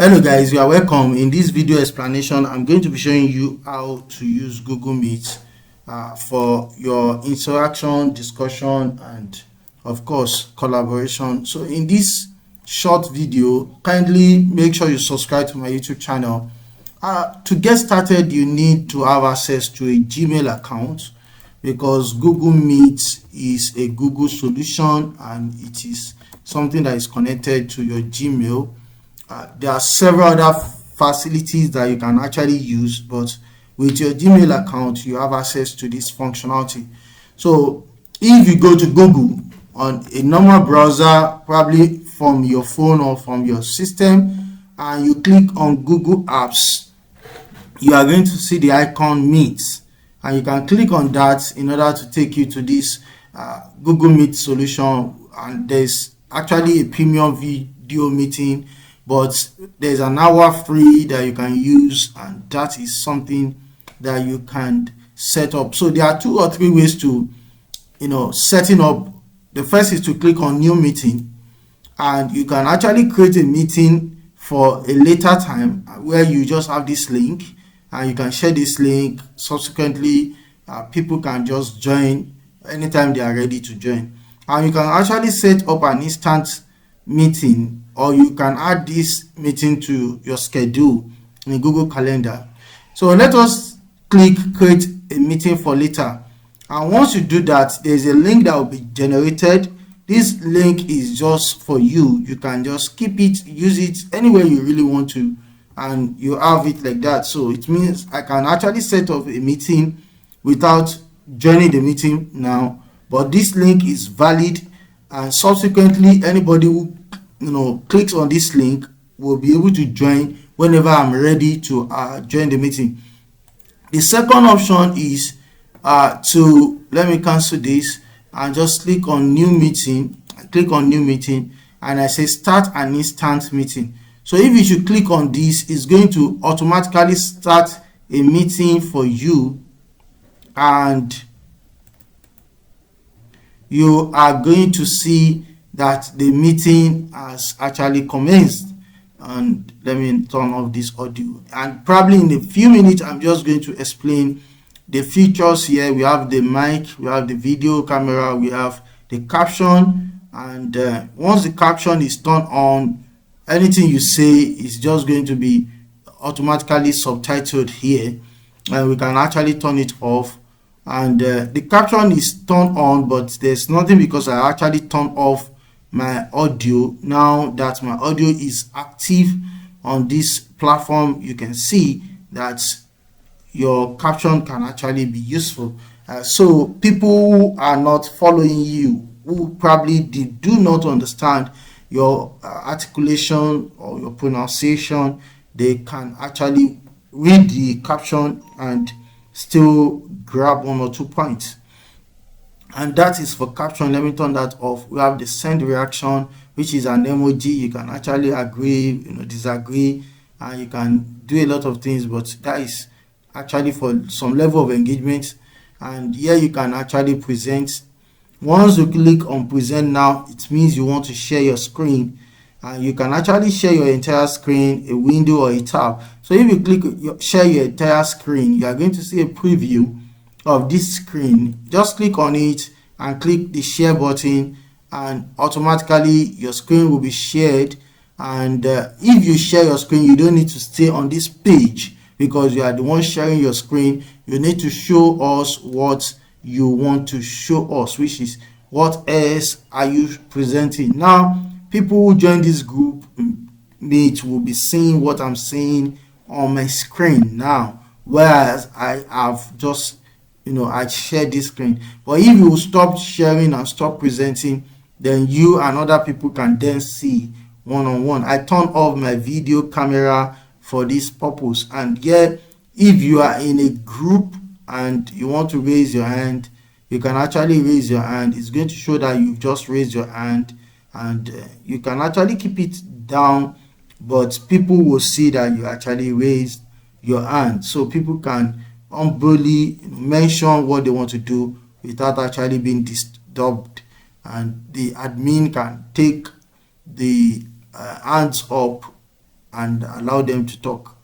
Hello guys, you are welcome. In this video explanation, I'm going to be showing you how to use Google Meet for your interaction, discussion, and of course collaboration. So in this short video, kindly make sure you subscribe to my YouTube channel. To get started, you need to have access to a Gmail account because Google Meet is a Google solution and it is something that is connected to your Gmail. There are several other facilities that you can actually use, but with your Gmail account you have access to this functionality. So if you go to Google on a normal browser, probably from your phone or from your system, and you click on Google Apps, you are going to see the icon Meet, and you can click on that in order to take you to this Google Meet solution. And there's actually a premium video meeting, but there's an hour free that you can use, and that is something that you can set up. So there are 2 or 3 ways to setting up. The first is to click on new meeting, and you can actually create a meeting for a later time where you just have this link and you can share this link. Subsequently people can just join anytime they are ready to join, and you can actually set up an instant meeting, or you can add this meeting to your schedule in Google Calendar. So let us click create a meeting for later, and once you do that, there's a link that will be generated. This link is just for you. You can just keep it, use it anywhere you really want to, and you have it like that. So it means I can actually set up a meeting without joining the meeting now, but this link is valid, and subsequently anybody who clicks on this link will be able to join whenever I'm ready to join the meeting. The second option is let me cancel this and just click on new meeting. I click on new meeting and I say start an instant meeting. So if you should click on this, it's going to automatically start a meeting for you, and you are going to see that the meeting has actually commenced. And let me turn off this audio, and probably in a few minutes I'm just going to explain the features here. We have the mic, we have the video camera, we have the caption, and once the caption is turned on, anything you say is just going to be automatically subtitled here, and we can actually turn it off. And the caption is turned on, but there's nothing because I actually turned off my audio. Now that my audio is active on this platform, you can see that your caption can actually be useful. So people who are not following you, who probably do not understand your articulation or your pronunciation, they can actually read the caption and still grab 1 or 2 points. And that is for caption. Let me turn that off. We have the send reaction, which is an emoji. You can actually agree, disagree, and you can do a lot of things, but that is actually for some level of engagement. And here you can actually present. Once you click on present now, it means you want to share your screen, and you can actually share your entire screen, a window or a tab. So if you click share your entire screen, you are going to see a preview of this screen. Just click on it and click the share button, and automatically your screen will be shared. And if you share your screen, you don't need to stay on this page because you are the one sharing your screen. You need to show us what you want to show us, which is what else are you presenting. Now people who join this group Meet will be seeing what I'm saying on my screen now, whereas I have just I share this screen. But if you stop sharing and stop presenting, then you and other people can then see one-on-one. I turn off my video camera for this purpose. And yet, if you are in a group and you want to raise your hand, you can actually raise your hand. It's going to show that you just raised your hand, and you can actually keep it down, but people will see that you actually raised your hand. So people can humbly mention what they want to do without actually being disturbed, and the admin can take the hands up and allow them to talk.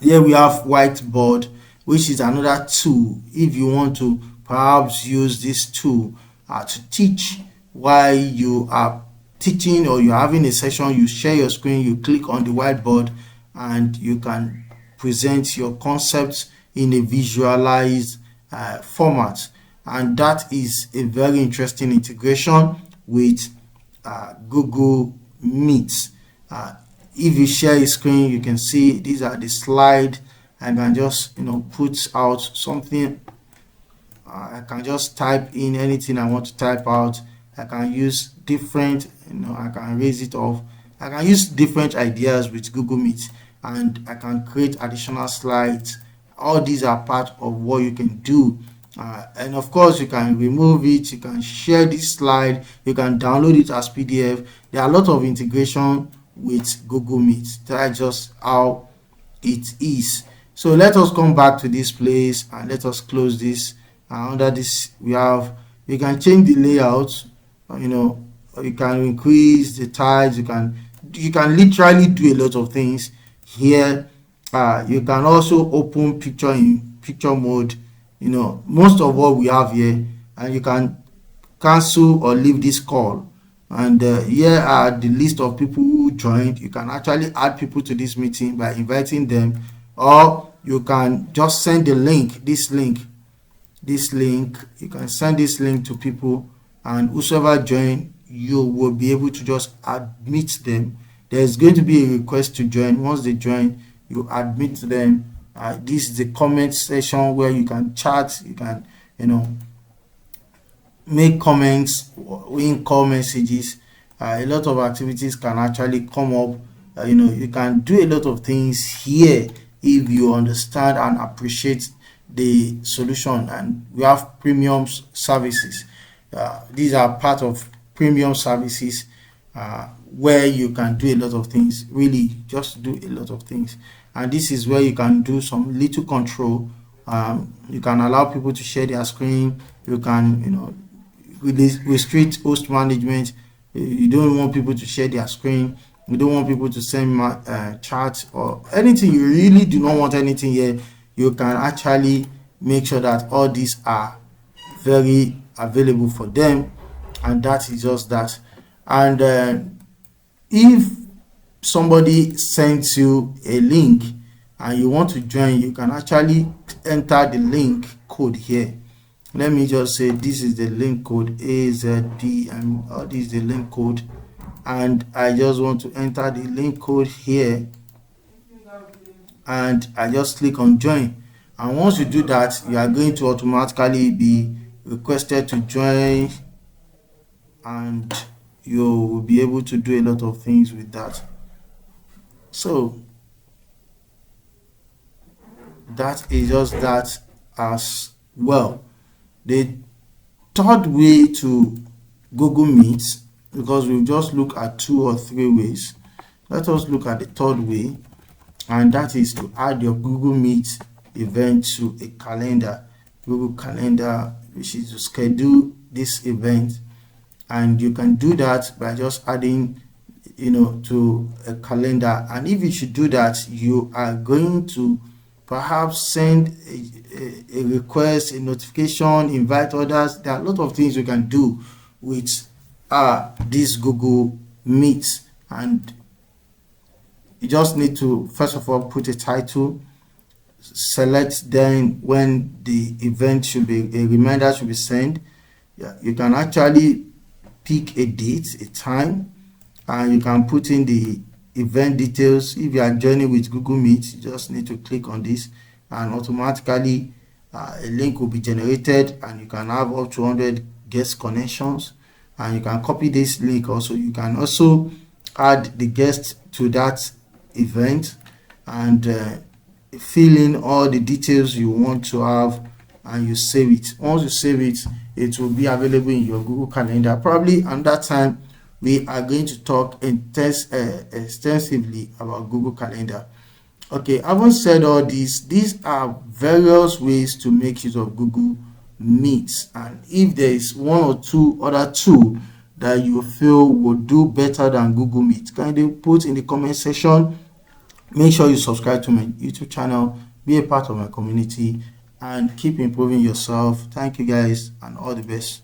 Here we have whiteboard, which is another tool. If you want to perhaps use this tool to teach while you are teaching or you're having a session, you share your screen, you click on the whiteboard, and you can present your concepts in a visualized format. And that is a very interesting integration with Google Meet. If you share a screen, you can see these are the slides. I can just put out something. I can just type in anything I want to type out. I can use different, I can raise it off. I can use different ideas with Google Meet, and I can create additional slides. All these are part of what you can do. And of course, you can remove it, you can share this slide, you can download it as PDF. There are a lot of integration with Google Meet. That's just how it is. So let us come back to this place and let us close this. Under this, you can change the layout. You can increase the tiles. You can literally do a lot of things here. You can also open picture in picture mode. Most of what we have here, and you can cancel or leave this call. And here are the list of people who joined. You can actually add people to this meeting by inviting them, or you can just send the link, this link. You can send this link to people, and whosoever join, you will be able to just admit them. There's going to be a request to join. Once they join, you admit them. This is the comment section where you can chat, you can make comments, in call messages. A lot of activities can actually come up. You can do a lot of things here if you understand and appreciate the solution. And we have premium services. These are part of premium services where you can do a lot of things, really just do a lot of things. And this is where you can do some little control. You can allow people to share their screen. You can restrict host management. You don't want people to share their screen. You don't want people to send chats or anything. You really do not want anything here. You can actually make sure that all these are very available for them, and that is just that. And if somebody sends you a link and you want to join, you can actually enter the link code here. Let me just say this is the link code AZD, and this is the link code, and I just want to enter the link code here, and I just click on join. And once you do that, you are going to automatically be requested to join, and you will be able to do a lot of things with that. So that is just that as well. The third way to Google Meet, because we've just looked at 2 or 3 ways, let us look at the third way, and that is to add your Google Meet event to a calendar. Google Calendar, which is to schedule this event, and you can do that by just adding to a calendar. And if you should do that, you are going to perhaps send a request, a notification, invite others. There are a lot of things you can do with this Google Meet, and you just need to first of all put a title, select then when the event should be, a reminder should be sent. You can actually pick a date, a time, and you can put in the event details. If you are joining with Google Meet, you just need to click on this, and automatically a link will be generated, and you can have up to 100 guest connections, and you can copy this link. Also, you can also add the guest to that event and fill in all the details you want to have, and you save it. Once you save it, it will be available in your Google Calendar. Probably at that time we are going to talk extensively about Google Calendar. Okay, having said all this, these are various ways to make use of Google Meet, and if there is one or two other tools that you feel will do better than Google Meet, kindly put in the comment section, Make sure you subscribe to my YouTube channel, be a part of my community, and keep improving yourself. Thank you guys, and all the best.